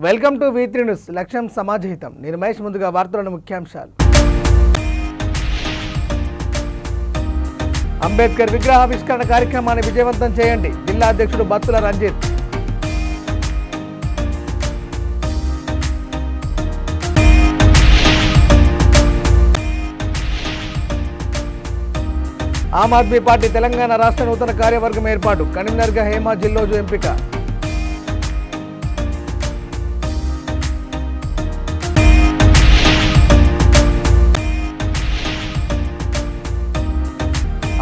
Welcome to V3 news. లక్ష్యం సమాజహితం. నేను మహేష్. ముందుగా వార్తలను ముఖ్యాంశాలు. అంబేద్కర్ విగ్రహావిష్కరణ కార్యక్రమాన్ని విజయవంతం చేయండి. జిల్లా అధ్యక్షుడు బత్తుల రంజిత్. ఆమ్ ఆద్మీ పార్టీ తెలంగాణ రాష్ట్ర నూతన కార్యవర్గం ఏర్పాటు. కరీంనగర్ హేమా జిల్లోజు ఎంపిక.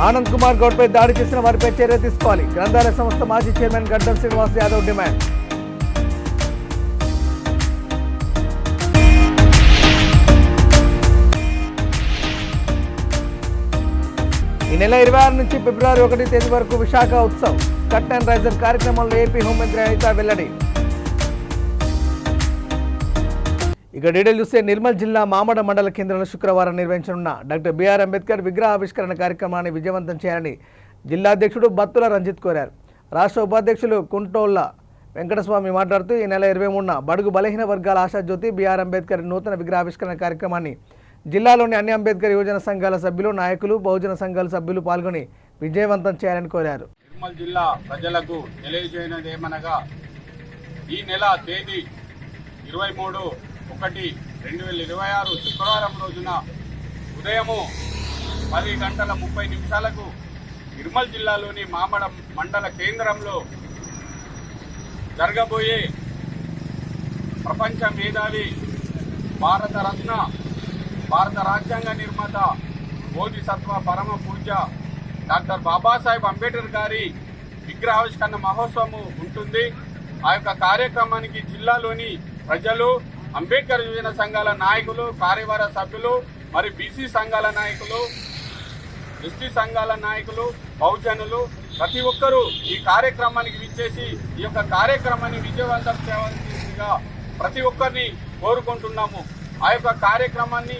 ఆనంద్ కుమార్ గౌడ్పై దాడి చేసిన వారిపై చర్య తీసుకోవాలి. గ్రంథాలయ సంస్థ మాజీ చైర్మన్ గడ్డం శ్రీనివాస్ యాదవ్ డిమాండ్. ఈ నెల 26 నుంచి ఫిబ్రవరి 1 తేదీ వరకు Visakha Utsav cut and raiser కార్యక్రమంలో ఏపీ హోంమంత్రి అనిత వెల్లడి. ఇక డీటెయిల్ చూస్తే నిర్మల్ జిల్లా మామడ మండల కేంద్రంలో శుక్రవారం నిర్వహించనున్న డాక్టర్ బిఆర్ అంబేద్కర్ విగ్రహావిష్కరణ కార్యక్రమాన్ని విజయవంతం చేయాలని జిల్లా అధ్యక్షుడు బత్తుల రంజిత్ కోరారు. రాష్ట్ర ఉపాధ్యక్షులు కుంటోళ్ల వెంకటస్వామి మాట్లాడుతూ ఈ నెల 23న బడుగు బలహీన వర్గాల ఆశాజ్యోతి బిఆర్ అంబేద్కర్ నూతన విగ్రహావిష్కరణ కార్యక్రమాన్ని జిల్లాలోని అన్ని అంబేద్కర్ యువజన సంఘాల సభ్యులు, నాయకులు, బహుజన సంఘాల సభ్యులు పాల్గొని విజయవంతం చేయాలని కోరారు. నిర్మల్ జిల్లా ప్రజలకు తెలియజేయనదేమనగా ఈ నెల తేదీ 23/1/2026 శుక్రవారం రోజున ఉదయము 10:30 నిర్మల్ జిల్లాలోని మామడ మండల కేంద్రంలో జరగబోయే ప్రపంచ మేధావి, భారతరత్న, భారత రాజ్యాంగ నిర్మాత, బోధిసత్వ పరమ పూజ్య డాక్టర్ బాబాసాహెబ్ అంబేద్కర్ గారి విగ్రహావిష్కరణ మహోత్సవం ఉంటుంది. ఆ యొక్క కార్యక్రమానికి జిల్లాలోని ప్రజలు, అంబేద్కర్ యువజన సంఘాల నాయకులు, కార్యవర్గ సభ్యులు, మరి బీసీ సంఘాల నాయకులు, ఎస్టీ సంఘాల నాయకులు, బహుజనులు ప్రతి ఒక్కరూ ఈ కార్యక్రమానికి విచ్చేసి ఈ యొక్క కార్యక్రమాన్ని విజయవంతం చేయవలసిందిగా ప్రతి ఒక్కరిని కోరుకుంటున్నాము. ఆ యొక్క కార్యక్రమాన్ని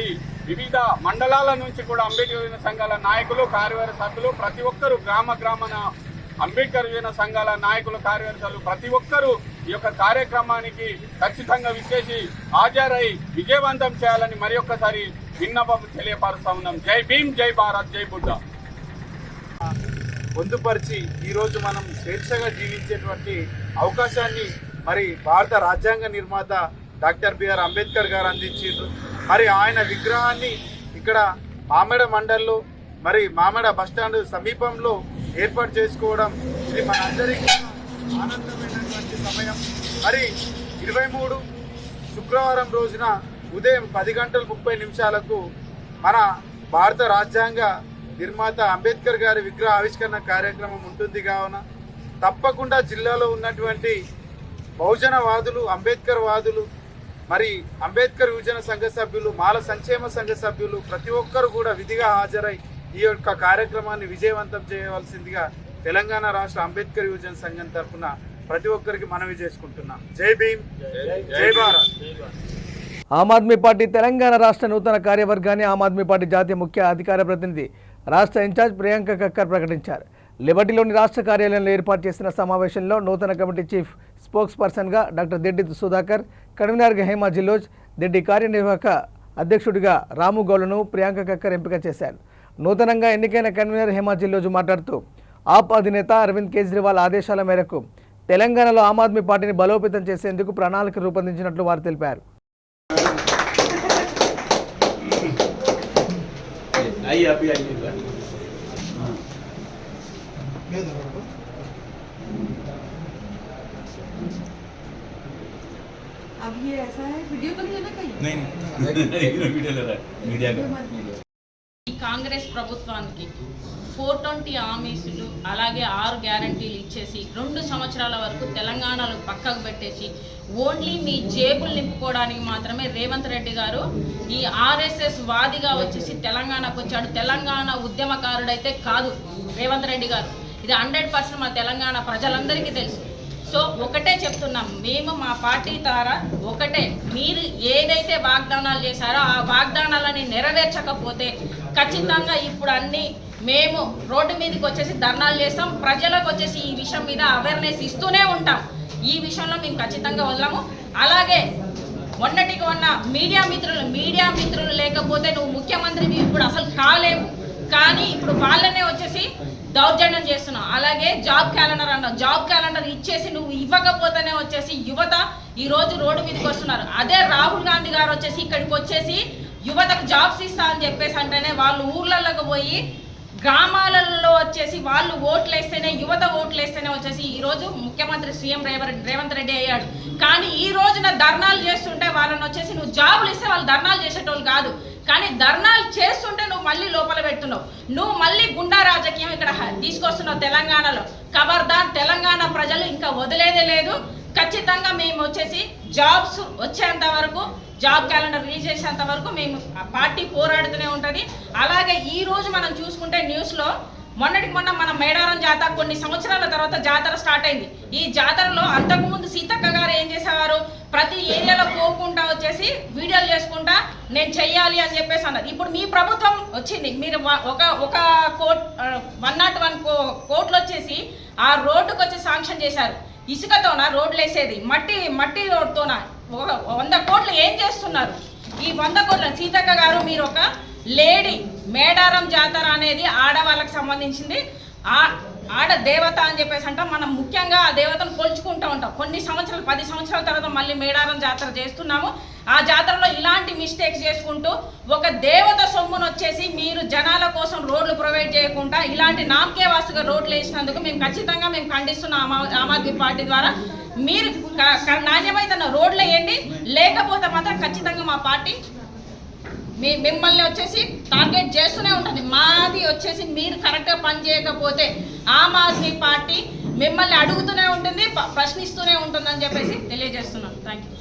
ఈ వివిధ మండలాల నుంచి కూడా అంబేద్కర్ యువజన సంఘాల నాయకులు, కార్యవర్గ సభ్యులు ప్రతి ఒక్కరూ గ్రామాన అంబేద్కర్ యువజన సంఘాల నాయకులు, కార్యవర్గాలు ప్రతి ఒక్కరూ ఈ యొక్క కార్యక్రమానికి ఖచ్చితంగా విచ్చేసి హాజరై విజయవంతం చేయాలని మరి ఒక్కసారి విన్నపం తెలియపరుస్తా ఉన్నాం. జై భీమ్, జై భారత్, జై బుద్ధ. పొందుపరిచి ఈరోజు మనం స్వేచ్ఛగా జీవించేటువంటి అవకాశాన్ని మరి భారత రాజ్యాంగ నిర్మాత డాక్టర్ బిఆర్ అంబేద్కర్ గారు అందించారు. మరి ఆయన విగ్రహాన్ని ఇక్కడ మామడ మండల్లో మరి మామడ బస్టాండ్ సమీపంలో ఏర్పాటు చేసుకోవడం ఇది మన అందరికీ ఆనందమైనటువంటి సమయం. మరి 23 శుక్రవారం రోజున ఉదయం 10:30 మన భారత రాజ్యాంగ నిర్మాత అంబేద్కర్ గారి విగ్రహ ఆవిష్కరణ కార్యక్రమం ఉంటుంది. కావున తప్పకుండా జిల్లాలో ఉన్నటువంటి బహుజనవాదులు, అంబేద్కర్ వాదులు, మరి అంబేద్కర్ యువజన సంఘ సభ్యులు, మాల సంక్షేమ సంఘ సభ్యులు ప్రతి ఒక్కరు కూడా విధిగా హాజరై ఈ యొక్క కార్యక్రమాన్ని విజయవంతం చేయవలసిందిగా తెలంగాణ రాష్ట్ర అంబేద్కర్ యువజన సంఘం తరఫున ప్రతి ఒక్కరికి మనవి చేసుకుంటున్నాం. జై భీమ్, జై భారత్. ఆమ్ ఆద్మీ పార్టీ తెలంగాణ రాష్ట్ర నూతన కార్యవర్గాన్ని ఆమ్ ఆద్మీ పార్టీ జాతీయ ముఖ్య అధికార ప్రతినిధి, రాష్ట్ర ఇన్ఛార్జ్ ప్రియాంక కక్కర్ ప్రకటించారు. లిబర్టీలోని రాష్ట్ర కార్యాలయంలో ఏర్పాటు చేసిన సమావేశంలో నూతన కమిటీ చీఫ్ స్పోక్స్ పర్సన్గా డాక్టర్ దిడ్డి సుధాకర్, కన్వీనర్గా హేమా జిల్లోజ్, దిడ్డి కార్యనిర్వాహక అధ్యక్షుడిగా రాము గౌడ్లను ప్రియాంక కక్కర్ ఎంపిక చేశారు. నూతనంగా ఎన్నికైన కన్వీనర్ హేమా జిల్లోజు మాట్లాడుతూ ఆప్ అధినేత అరవింద్ కేజ్రీవాల్ ఆదేశాల మేరకు తెలంగాణలో ఆమ్ ఆద్మీ పార్టీని బలోపేతం చేసేందుకు ప్రణాళిక రూపొందించినట్లు వారు తెలిపారు. अब ये ऐसा है, वीडियो तो नहीं है ना कहीं? नहीं वीडियो ले रहा है मीडिया का. కాంగ్రెస్ ప్రభుత్వానికి 420 హామీలు అలాగే 6 గ్యారంటీలు ఇచ్చేసి 2 సంవత్సరాల వరకు తెలంగాణలో పక్కకు పెట్టేసి ఓన్లీ మీ జేబులు నింపుకోవడానికి మాత్రమే రేవంత్ రెడ్డి గారు ఈ ఆర్ఎస్ఎస్ వాదిగా వచ్చేసి తెలంగాణకు వచ్చాడు. తెలంగాణ ఉద్యమకారుడైతే కాదు రేవంత్ రెడ్డి గారు. ఇది 100% మా తెలంగాణ ప్రజలందరికీ తెలుసు. సో ఒకటే చెప్తున్నాం, మేము మా పార్టీ ద్వారా ఒకటే, మీరు ఏదైతే వాగ్దానాలు చేశారో ఆ వాగ్దానాలని నెరవేర్చకపోతే ఖచ్చితంగా ఇప్పుడు అన్ని మేము రోడ్డు మీదకి వచ్చేసి ధర్నాలు చేస్తాం. ప్రజలకు వచ్చేసి ఈ విషయం మీద అవేర్నెస్ ఇస్తూనే ఉంటాం. ఈ విషయంలో మేము ఖచ్చితంగా వదలము. అలాగే మొన్నటికి ఉన్న మీడియా మిత్రులు లేకపోతే నువ్వు ముఖ్యమంత్రివి ఇప్పుడు అసలు కాలేవు, కానీ ఇప్పుడు వాళ్ళనే వచ్చేసి దౌర్జన్యం చేస్తున్నావు. అలాగే జాబ్ క్యాలెండర్ అన్నావు, జాబ్ క్యాలెండర్ ఇచ్చేసి నువ్వు ఇవ్వకపోతేనే వచ్చేసి యువత ఈ రోజు రోడ్డు మీదకి వస్తున్నారు. అదే రాహుల్ గాంధీ గారు వచ్చేసి ఇక్కడికి వచ్చేసి యువతకు జాబ్స్ ఇస్తా అని చెప్పేసి అంటేనే వాళ్ళు ఊర్లలోకి పోయి గ్రామాలలో వచ్చేసి వాళ్ళు ఓట్లు వేస్తేనే, యువత ఓట్లు వేస్తేనే వచ్చేసి ఈరోజు ముఖ్యమంత్రి సీఎం రేవంత్ రెడ్డి అయ్యాడు. కానీ ఈ రోజున ధర్నాలు చేస్తుంటే వాళ్ళని వచ్చేసి నువ్వు జాబులు ఇస్తే వాళ్ళు ధర్నాలు చేసేటోళ్ళు కాదు, కానీ ధర్నాలు చేస్తుంటే నువ్వు మళ్ళీ లోపల పెడుతున్నావు. నువ్వు మళ్ళీ గుండా రాజకీయం ఇక్కడ తీసుకొస్తున్నావు తెలంగాణలో. ఖబర్దార్, తెలంగాణ ప్రజలు ఇంకా వదిలేదే లేదు. ఖచ్చితంగా మేము వచ్చేసి జాబ్స్ వచ్చేంత వరకు, జాబ్ క్యాలెండర్ రిలీజ్ చేసేంత వరకు మేము పార్టీ పోరాడుతూనే ఉంటుంది. అలాగే ఈ రోజు మనం చూసుకుంటే న్యూస్లో మొన్న మన మేడారం జాతర కొన్ని సంవత్సరాల తర్వాత జాతర స్టార్ట్ అయింది. ఈ జాతరలో అంతకుముందు సీతక్క గారు ఏం చేసేవారు, ప్రతి ఏరియాలో పోకుండా వచ్చేసి వీడియోలు చేసుకుంటా నేను చెయ్యాలి అని చెప్పేసి అన్నారు. ఇప్పుడు మీ ప్రభుత్వం వచ్చింది, మీరు ఒక 101 కోట్లు వచ్చేసి ఆ రోడ్డుకు వచ్చి శాంక్షన్ చేశారు. ఇసుకతోనా రోడ్లు వేసేది, మట్టి రోడ్తోనా 100 కోట్లు ఏం చేస్తున్నారు? ఈ 100 కోట్ల సీతక్క గారు మీరు ఒక లేడీ, మేడారం జాతర అనేది ఆడవాళ్ళకి సంబంధించింది, ఆడ దేవత అని చెప్పేసి అంటాం. మనం ముఖ్యంగా ఆ దేవతను కొలుచుకుంటూ ఉంటాం. కొన్ని సంవత్సరాలు 10 సంవత్సరాల తర్వాత మళ్ళీ మేడారం జాతర చేస్తున్నాము. ఆ జాతరలో ఇలాంటి మిస్టేక్స్ చేసుకుంటూ ఒక దేవత సొమ్మును వచ్చేసి మీరు జనాల కోసం రోడ్లు ప్రొవైడ్ చేయకుండా ఇలాంటి నామకే వాస్తుగా రోడ్లు వేసినందుకు మేము ఖచ్చితంగా ఖండిస్తున్నాం. ఆమ్ ఆద్మీ పార్టీ ద్వారా మీరు నాణ్యమైన రోడ్లు వేయండి, లేకపోతే మాత్రం ఖచ్చితంగా మా పార్టీ మిమ్మల్ని వచ్చేసి టార్గెట్ చేస్తూనే ఉంటుంది. మాది వచ్చేసి మీరు కరెక్ట్గా పని చేయకపోతే ఆమ్ ఆద్మీ పార్టీ మిమ్మల్ని అడుగుతూనే ఉంటుంది, ప్రశ్నిస్తూనే ఉంటుందని చెప్పేసి తెలియజేస్తున్నాను. Thank you.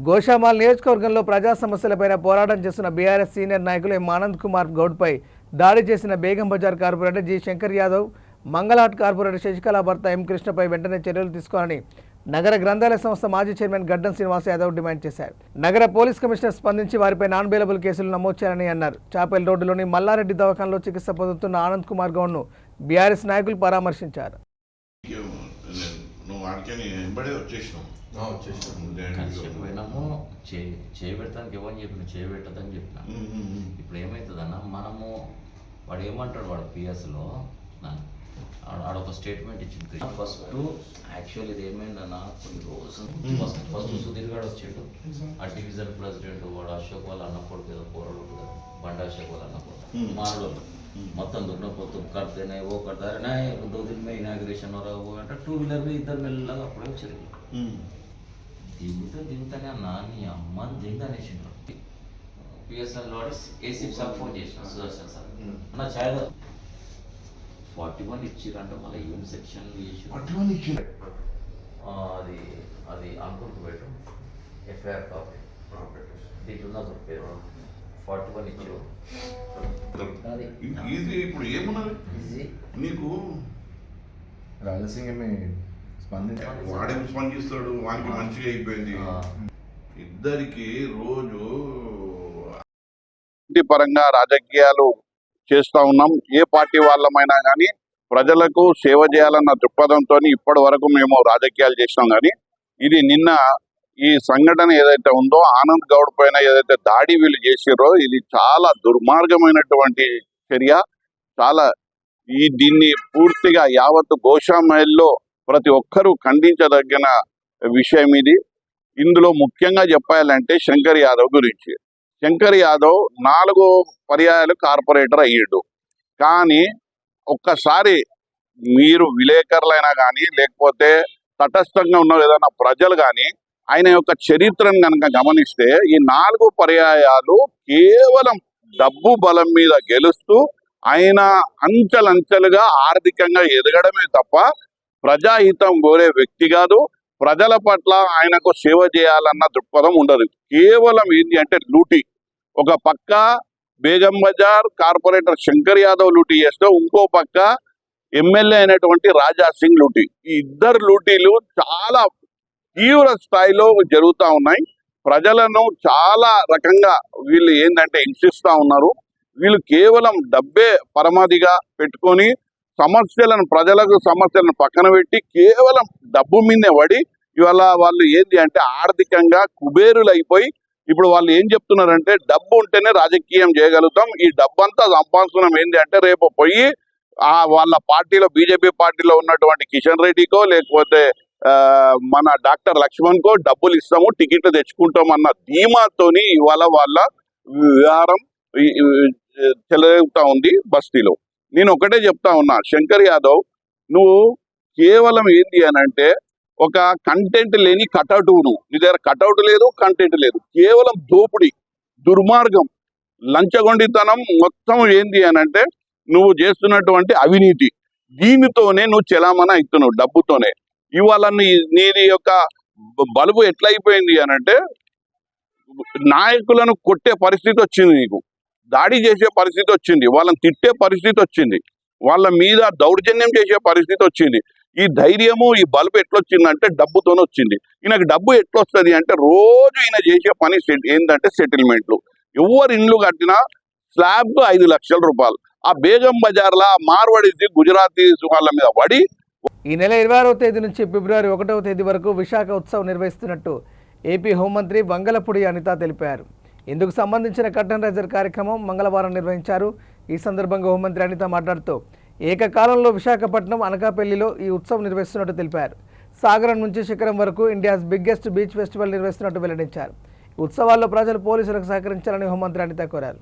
గోషామాల్ నియోజకవర్గంలో ప్రజా సమస్యలపైన పోరాటం చేస్తున్న బీఆర్ఎస్ సీనియర్ నాయకులు ఎం ఆనంద్ కుమార్ గౌడ్పై దాడి చేసిన Begum Bazar corporator G Shankar Yadav, Mangalhat corporator Sasikala భర్త ఎం కృష్ణపై వెంటనే చర్యలు తీసుకోవాలని నగర గ్రంథాలయ సంస్థ మాజీ చైర్మన్ గడ్డం శ్రీనివాస్ యాదవ్ డిమాండ్ చేశారు. నగర పోలీస్ కమిషనర్ స్పందించి వారిపై నాన్ బెయిలబుల్ కేసులు నమోదు చేయాలని అన్నారు. చాపేల్ రోడ్డులోని మల్లారెడ్డి దవాఖానలో చికిత్స పొందుతున్న ఆనంద్ కుమార్ గౌడ్ను బీఆర్ఎస్ నాయకులు పరామర్శించారు. పోయినాము చేయబెడతానికి ఎవరిని చెప్పిన చేయబెట్టదని చెప్పిన. ఇప్పుడు ఏమవుతుందన్న, మనము వాడు ఏమంటాడు, వాడు పిఎస్లో ఆడొక స్టేట్మెంట్ ఇచ్చింది. ఫస్ట్ యాక్చువల్ ఇది ఏమైందన్న, కొన్ని రోజులు ఫస్ట్ సుధీర్ గారు వచ్చాడు, ఆ డివిజన్ ప్రెసిడెంట్, వాడు అశోక్ వాళ్ళ అన్న కొడుకు ఏదో పోరాడు కదా, బండి అశోక్ వాళ్ళ అన్న కొడుకు మానవులు మొత్తం దున్నపోతు కడితేనే ఓ కడతారనే 2 दिन में इनाग्रेशन हो रहा वो అంటే 2 व्हीलर में ఇద్దరు మెల్లగా అప్పుడే వచ్చారు. దిగుతానే అన్న నీ అమ్మని దిగుతానేసిండు. పిఎస్ఎల్ వాడు ఏసీపీ సార్ ఫోన్ చేసిన సుదర్శన్ సార్ అన్న ఛాయ్ 41 ఇచ్చిరంటే మళ్ళీ యూన్ సెక్షన్ చేసి అది అంకుల్కి పెట్టు ఎఫ్ఐఆర్ కాపీ దీంట్లో పేరు 41 ఇచ్చారు. ఈజీ ఇప్పుడు ఏమున్నది నీకు రాజసింగమే వాడేమి స్పందిస్తాడు, వానికి మంచిగా అయిపోయింది. ఇద్దరికి రోజు పరంగా రాజకీయాలు చేస్తూ ఉన్నాం. ఏ పార్టీ వాళ్ళమైనా కానీ ప్రజలకు సేవ చేయాలన్న దృక్పథంతో ఇప్పటి వరకు మేము రాజకీయాలు చేసినాం. కానీ ఇది నిన్న ఈ సంఘటన ఏదైతే ఉందో ఆనంద్ గౌడ్ పైన ఏదైతే దాడి వీళ్ళు చేసిరో ఇది చాలా దుర్మార్గమైనటువంటి చర్య. చాలా దీన్ని పూర్తిగా యావత్తు గోషామహల్లో ప్రతి ఒక్కరూ ఖండించదగిన విషయం ఇది. ఇందులో ముఖ్యంగా చెప్పాలంటే శంకర్ యాదవ్ గురించి. శంకర్ యాదవ్ 4 పర్యాయాలు కార్పొరేటర్ అయ్యాడు. కానీ ఒక్కసారి మీరు విలేకరులైనా కానీ లేకపోతే తటస్థంగా ఉన్న ఏదైనా ప్రజలు కానీ ఆయన యొక్క చరిత్రను కనుక గమనిస్తే ఈ 4 పర్యాయాలు కేవలం డబ్బు బలం మీద గెలుస్తూ ఆయన అంచెలంచెలుగా ఆర్థికంగా ఎదగడమే తప్ప ప్రజాహితం కోరే వ్యక్తి కాదు. ప్రజల పట్ల ఆయనకు సేవ చేయాలన్న దృక్పథం ఉండదు. కేవలం ఏంటి అంటే లూటీ. ఒక పక్క బేగం బజార్ కార్పొరేటర్ శంకర్ యాదవ్ లూటీ చేస్తే ఇంకో పక్క ఎమ్మెల్యే అయినటువంటి రాజా సింగ్ లూటీ. ఈ ఇద్దరు లూటీలు చాలా తీవ్ర స్థాయిలో జరుగుతూ ఉన్నాయి. ప్రజలను చాలా రకంగా వీళ్ళు ఏంటంటే హింసిస్తూ ఉన్నారు. వీళ్ళు కేవలం డబ్బే పరమాదిగా పెట్టుకొని ప్రజలకు సమస్యలను పక్కన పెట్టి కేవలం డబ్బు మీదే పడి ఇవాళ వాళ్ళు ఏంటి అంటే ఆర్థికంగా కుబేరులు అయిపోయి ఇప్పుడు వాళ్ళు ఏం చెప్తున్నారంటే డబ్బు ఉంటేనే రాజకీయం చేయగలుగుతాం, ఈ డబ్బంతా సంపాదించడం ఏంటి అంటే రేపు పోయి వాళ్ళ పార్టీలో బీజేపీ పార్టీలో ఉన్నటువంటి కిషన్ రెడ్డికో లేకపోతే మన డాక్టర్ లక్ష్మణ్కో డబ్బులు ఇస్తాము, టికెట్లు తెచ్చుకుంటాం అన్న ధీమాతోని ఇవాళ వాళ్ళ వ్యవహారం చెలరేగుతా ఉంది బస్తీలో. నేను ఒకటే చెప్తా ఉన్నా, శంకర్ యాదవ్ నువ్వు కేవలం ఏంటి అని అంటే ఒక కంటెంట్ లేని కటౌట్, నీ దగ్గర కటౌట్ లేదు, కంటెంట్ లేదు, కేవలం దోపిడి, దుర్మార్గం, లంచగొండితనం మొత్తం ఏంది అని అంటే నువ్వు చేస్తున్నటువంటి అవినీతి, దీనితోనే నువ్వు చెలామణి అవుతున్నావు డబ్బుతోనే. ఇవాళ నీది యొక్క బలుపు ఎట్లయిపోయింది అని అంటే నాయకులను కొట్టే పరిస్థితి వచ్చింది, నీకు దాడి చేసే పరిస్థితి వచ్చింది, వాళ్ళని తిట్టే పరిస్థితి వచ్చింది, వాళ్ళ మీద దౌర్జన్యం చేసే పరిస్థితి వచ్చింది. ఈ ధైర్యము ఈ బలుపు ఎట్లొచ్చిందంటే డబ్బుతోనే వచ్చింది. ఈయనకు డబ్బు ఎట్లొస్తుంది అంటే రోజు ఈయన చేసే పని ఏంటంటే సెటిల్మెంట్లు. ఎవరు ఇండ్లు కట్టినా స్లాబ్కు 5 లక్షల రూపాయలు. ఆ బేగం బజార్లో మార్వాడీస్ గుజరాతీస్ వాళ్ళ మీద పడి ఈ నెల 26వ తేదీ నుంచి ఫిబ్రవరి 1వ తేదీ వరకు విశాఖ ఉత్సవ్ నిర్వహిస్తున్నట్టు ఏపీ హోంమంత్రి వంగలపూడి అనిత తెలిపారు. ఇందుకు సంబంధించిన కర్టన్ రైజర్ కార్యక్రమం మంగళవారం నిర్వహించారు. ఈ సందర్భంగా హోంమంత్రి అనిత మాట్లాడుతూ ఏకకాలంలో విశాఖపట్నం, అనకాపల్లిలో ఈ ఉత్సవం నిర్వహిస్తున్నట్టు తెలిపారు. సాగరం నుంచి శిఖరం వరకు ఇండియాస్ బిగ్గెస్ట్ బీచ్ ఫెస్టివల్ నిర్వహిస్తున్నట్టు వెల్లడించారు. ఈ ఉత్సవాల్లో ప్రజలు పోలీసులకు సహకరించాలని హోంమంత్రి అనిత కోరారు.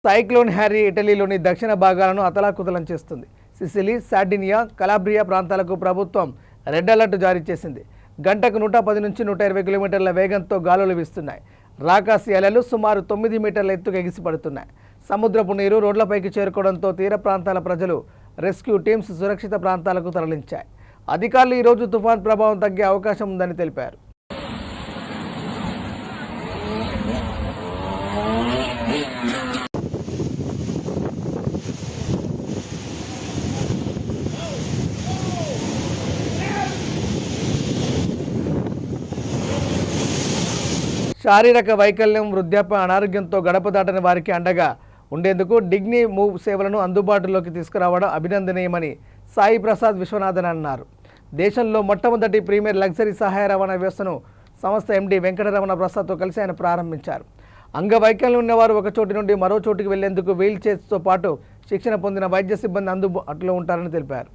సైక్లోన్ హ్యారీ ఇటలీలోని దక్షిణ భాగాలను అతలాకుతలం చేస్తుంది. సిసిలీ, సార్డినియా, కలాబ్రియా ప్రాంతాలకు ప్రభుత్వం రెడ్ అలర్ట్ జారీ చేసింది. గంటకు 110 నుంచి 120 కిలోమీటర్ల వేగంతో గాలులు వీస్తున్నాయి. రాకాసి అలలు సుమారు 9 మీటర్ల ఎత్తుకు ఎగిసిపడుతున్నాయి. సముద్రపు నీరు రోడ్లపైకి చేరుకోవడంతో తీర ప్రాంతాల ప్రజలు రెస్క్యూ టీమ్స్ సురక్షిత ప్రాంతాలకు తరలించాయి. అధికారులు ఈరోజు తుఫాన్ ప్రభావం తగ్గే అవకాశం ఉందని తెలిపారు. శారీరక వైకల్యం, వృద్ధాప్య, అనారోగ్యంతో గడప దాటని వారికి అండగా ఉండేందుకు డిగ్నీ మూవ్ సేవలను అందుబాటులోకి తీసుకురావడం అభినందనీయమని సాయి ప్రసాద్ విశ్వనాథన్ అన్నారు. దేశంలో మొట్టమొదటి ప్రీమియర్ లగ్జరీ సహాయ రవాణా వ్యవస్థను సంస్థ ఎండీ వెంకటరమణ ప్రసాద్తో కలిసి ఆయన ప్రారంభించారు. అంగవైకల్యం ఉన్నవారు ఒక చోటి నుండి మరో చోటికి వెళ్లేందుకు వీల్ చైర్స్తో పాటు శిక్షణ పొందిన వైద్య సిబ్బంది అందుబాటులో ఉంటారని తెలిపారు.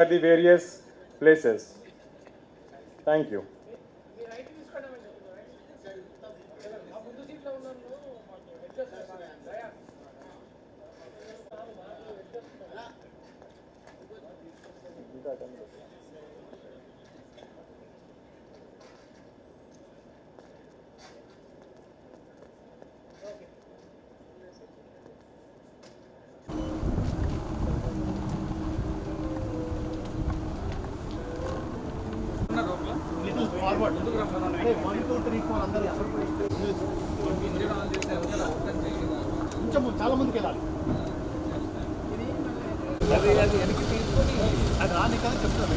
At the various places. Thank you. చాలా మందికి వెళ్ళాలి అది రాని కదా చెప్తాను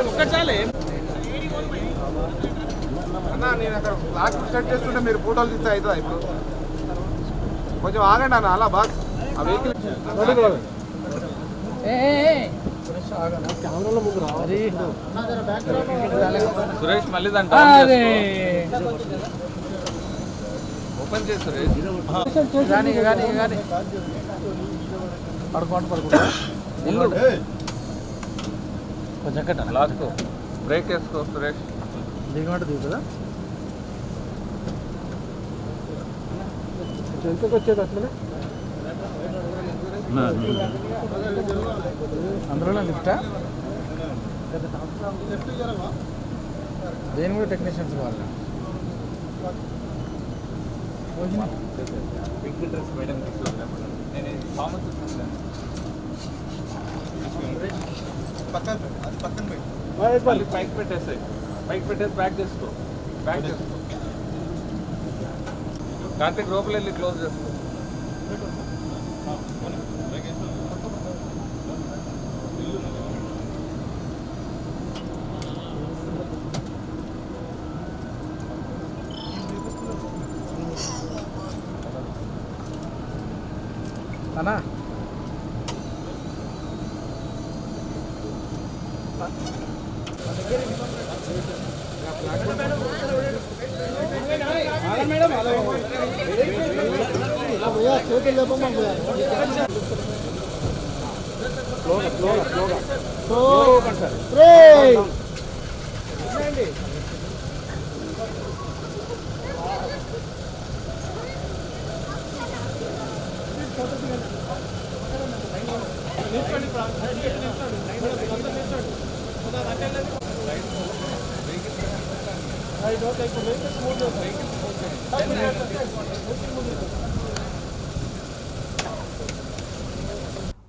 ఒక్క చాలే అన్నా నేను అక్కడ బ్లాక్ సెట్ చేస్తుంటే మీరు ఫోటోలు తీస్తే అవుతుందా ఇప్పుడు కొంచెం ఆగండి అన్న అలా బాగా ఆ వెహికల్ సురేష్ మళ్ళీ ఓపెన్ చేసి సురేష్ కానీ పడుకుంటా కొంచెం లాస్ట్ బ్రేక్ వేసుకో సురేష్ దిగమంటే దిగుతుందా ఎంతకు వచ్చేది అట్లనే అందులో లిఫ్టా దేని కూడా టెక్నీషియన్స్ కావాలి పైకి పెట్టేసాయి పైకి పెట్టేసి బ్యాక్ చేసుకో కార్తీక్ లోపల వెళ్ళి క్లోజ్ చేసుకో అన్నా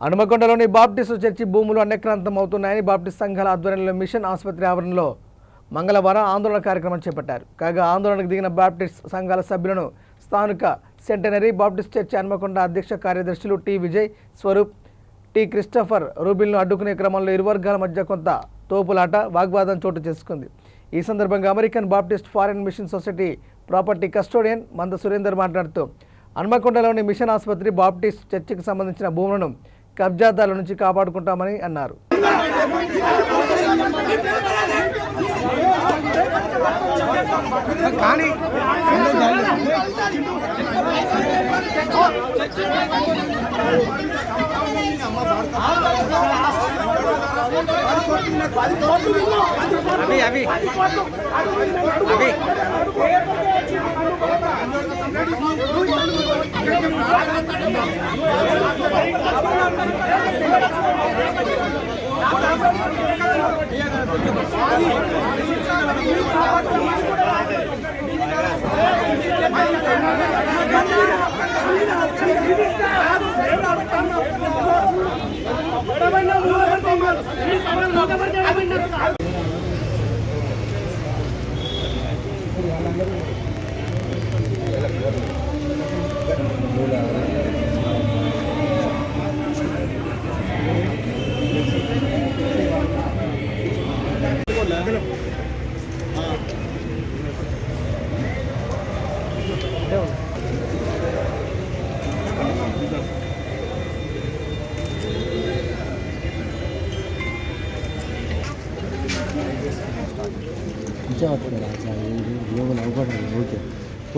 హనుమకొండలోని బాప్టిస్టు చర్చి భూములు అన్యక్రాంతం అవుతున్నాయని బాప్టిస్ట్ సంఘాల ఆధ్వర్యంలో మిషన్ ఆసుపత్రి ఆవరణలో మంగళవారం ఆందోళన కార్యక్రమం చేపట్టారు. కాగా ఆందోళనకు దిగిన బాప్టిస్ట్ సంఘాల సభ్యులను స్థానిక సెంటనరీ బాప్టిస్ట్ చర్చి హనుమకొండ అధ్యక్ష కార్యదర్శులు టి విజయ్, స్వరూప్, టి క్రిస్టఫర్ రూబిల్ను అడ్డుకునే క్రమంలో ఇరు వర్గాల మధ్య కొంత తోపులాట, వాగ్వాదం చోటు చేసుకుంది. ఈ సందర్భంగా American Baptist Foreign Mission Society property custodian Manda Surender మాట్లాడుతూ హనుమకొండలోని మిషన్ ఆసుపత్రి బాప్టిస్ట్ చర్చికి సంబంధించిన భూములను కబ్జాదారుల నుంచి కాపాడుకుంటామని అన్నారు.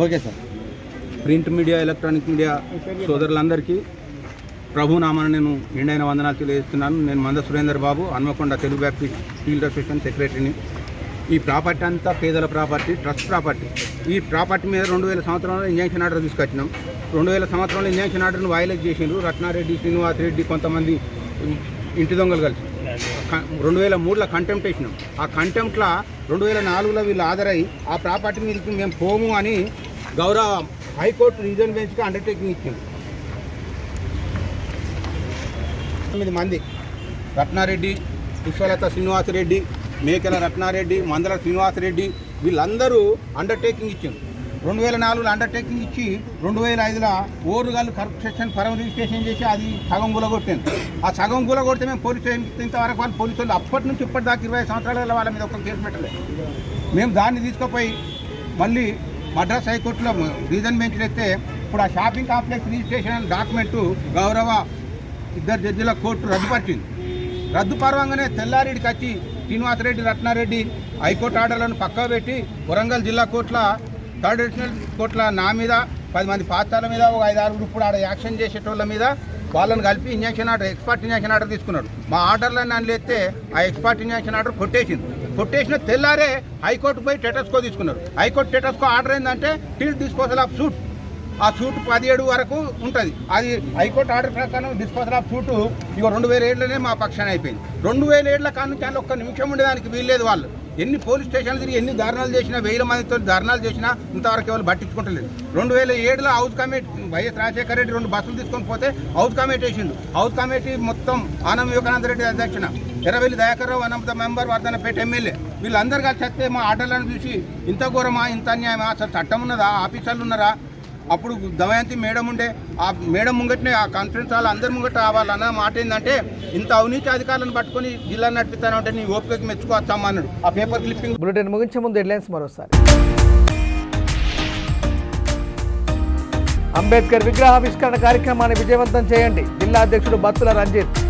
Okay sir. Print media, electronic media సోదరులందరికీ ప్రభు నామాన్ని నేను నిండైన వందనాలు తెలియజేస్తున్నాను. నేను Manda Surender Babu, Hanmakonda Telugu baptist field association సెక్రటరీని. ఈ ప్రాపర్టీ అంతా పేదల ప్రాపర్టీ, ట్రస్ట్ ప్రాపర్టీ. ఈ ప్రాపర్టీ మీద 2000 సంవత్సరంలో ఇంజంక్షన్ ఆర్డర్ తీసుకొచ్చినాం. 2000 సంవత్సరంలో ఇంజంక్షన్ ఆర్డర్ను వైలేట్ చేసిండ్రు రత్నారెడ్డి, శ్రీనివాస్ రెడ్డి, కొంతమంది ఇంటి దొంగలు కలిసి. 2003లో కంటెంప్ట్ వేసినాం. ఆ కంటెంప్ట్లో 2004లో వీళ్ళు హాజరై ఆ ప్రాపర్టీ మీదకి మేము పోము అని గౌరవ హైకోర్టు రీజన్ బెంచ్కి అండర్టేకింగ్ ఇచ్చింది. 8 మంది రత్నారెడ్డి, పుష్పలత శ్రీనివాసరెడ్డి, మేకల రత్నారెడ్డి, మందల శ్రీనివాసరెడ్డి వీళ్ళందరూ అండర్టేకింగ్ ఇచ్చారు. 2004లో అండర్టేకింగ్ ఇచ్చి 2005లో ఓరుగాళ్ళు కరప్షన్ పరం రిజిస్ట్రేషన్ చేసి అది సగం గులగొట్టాను. ఆ సగం గులగొడితే మేము పోలీస్ స్టేషన్ ఇంతవరకు వాళ్ళు పోలీసు వాళ్ళు అప్పటి నుంచి ఇప్పటిదాకా 20 సంవత్సరాల వాళ్ళ మీద ఒక కేసు పెట్టలేదు. మేము దాన్ని తీసుకుపోయి మళ్ళీ మద్రాస్ హైకోర్టులో రీజన్ బెంచ్లు ఎత్తే ఇప్పుడు ఆ షాపింగ్ కాంప్లెక్స్ రిజిస్ట్రేషన్ డాక్యుమెంటు గౌరవ 2 జడ్జిల కోర్టు రద్దుపరిచింది. రద్దుపరవంగానే తెల్లారెడ్డికి వచ్చి శ్రీనివాసరెడ్డి, రత్నారెడ్డి హైకోర్టు ఆర్డర్లను పక్కన పెట్టి వరంగల్ జిల్లా కోర్టుల 3rd అడిషనల్ కోర్టుల నా మీద 10 మంది పాత్రల మీద ఒక 5-6 ఇప్పుడు ఆడ యాక్షన్ చేసేటోళ్ళ మీద వాళ్ళని కలిపి injection order, expert injection order తీసుకున్నాడు. మా ఆర్డర్లను అని లేస్తే ఆ ఎక్స్పర్ట్ ఇంజక్షన్ ఆర్డర్ కొట్టేసిన తెల్లారే హైకోర్టు పోయి టెటస్కో తీసుకున్నారు. హైకోర్టు టెటస్కో ఆర్డర్ ఏంటంటే టిల్ డిస్పోజల్ ఆఫ్ సూట్. ఆ సూట్ 17 వరకు ఉంటుంది. అది హైకోర్టు ఆర్డర్ ప్రకారం డిస్పోజల్ ఆఫ్ సూటు ఇక 2007లోనే మా పక్షాన అయిపోయింది. 2007 కాడ నుంచి ఆయన ఒక్క నిమిషం ఉండేదానికి వీల్లేదు. వాళ్ళు ఎన్ని పోలీస్ స్టేషన్లు తిరిగి ఎన్ని ధర్నాలు చేసినా, 1000 మందితో ధర్నాలు చేసినా ఇంతవరకు ఎవరు పట్టించుకుంటలేదు. 2007లో హౌస్ కమిటీ వైఎస్ రాజశేఖర రెడ్డి 2 బస్సులు తీసుకొని పోతే హౌస్ కమిటీ వేసిండు. హౌస్ కమిటీ మొత్తం ఆనం వివేకానంద రెడ్డి అధ్యక్షన, ఎర్రవెల్లి దయాకర్ రావు అనంత మెంబర్, వర్ధనపేట ఎమ్మెల్యే వీళ్ళందరూ కలిసి వస్తే మా ఆర్డర్లను చూసి ఇంత ఘోరమా, ఇంత అన్యాయమా, అసలు చట్టం ఉన్నదా, ఆఫీసర్లు ఉన్నారా? అప్పుడు దమయంతి మేడం ఉండే, ఆ మేడం ముంగట్నే ఆ కాన్ఫరెన్స్ హాల్ అందరి ముంగట వాళ్ళన్న మాట ఏంటంటే ఇంత అవినీతి అధికారులను పట్టుకొని జిల్లాను నడిపిస్తానంటే నీ ఓపికకి మెచ్చుకోవచ్చామా అన్నాడు. ఆ పేపర్ క్లిప్పింగ్. బులెటిన్ ముగించే ముందు హెడ్లైన్స్ మరోసారి. అంబేద్కర్ విగ్రహావిష్కరణ కార్యక్రమాన్ని విజయవంతం చేయండి, జిల్లా అధ్యక్షుడు బత్తుల రంజిత్.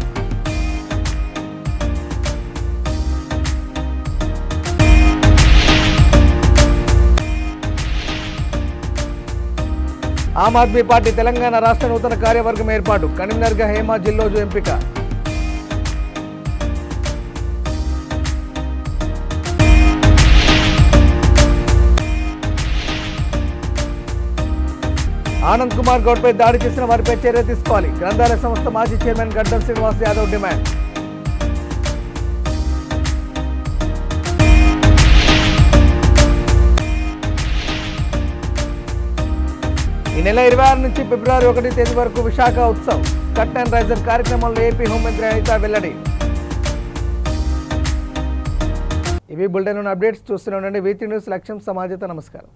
ఆమ్ ఆద్మీ పార్టీ తెలంగాణ రాష్ట్ర నూతన కార్యవర్గం ఏర్పాటు, కరీంనగర్ హేమా జిల్లోజు ఎంపిక. ఆనంద్ కుమార్ గౌడ్పై దాడి చేసిన వారిపై చర్య తీసుకోవాలి, గ్రంథాలయ సంస్థ మాజీ చైర్మన్ గడ్డం శ్రీనివాస్ యాదవ్ డిమాండ్. ఈ నెల 26 నుంచి ఫిబ్రవరి 1 తేదీ వరకు Visakha Utsav, cut and raiser కార్యక్రమంలో ఏపీ హోంమంత్రి అనిత వెల్లడి. ఇవి బులెటిన్ అప్డేట్స్. చూస్తూనే ఉండండి V3 న్యూస్, లక్ష్యం సమాజత. నమస్కారం.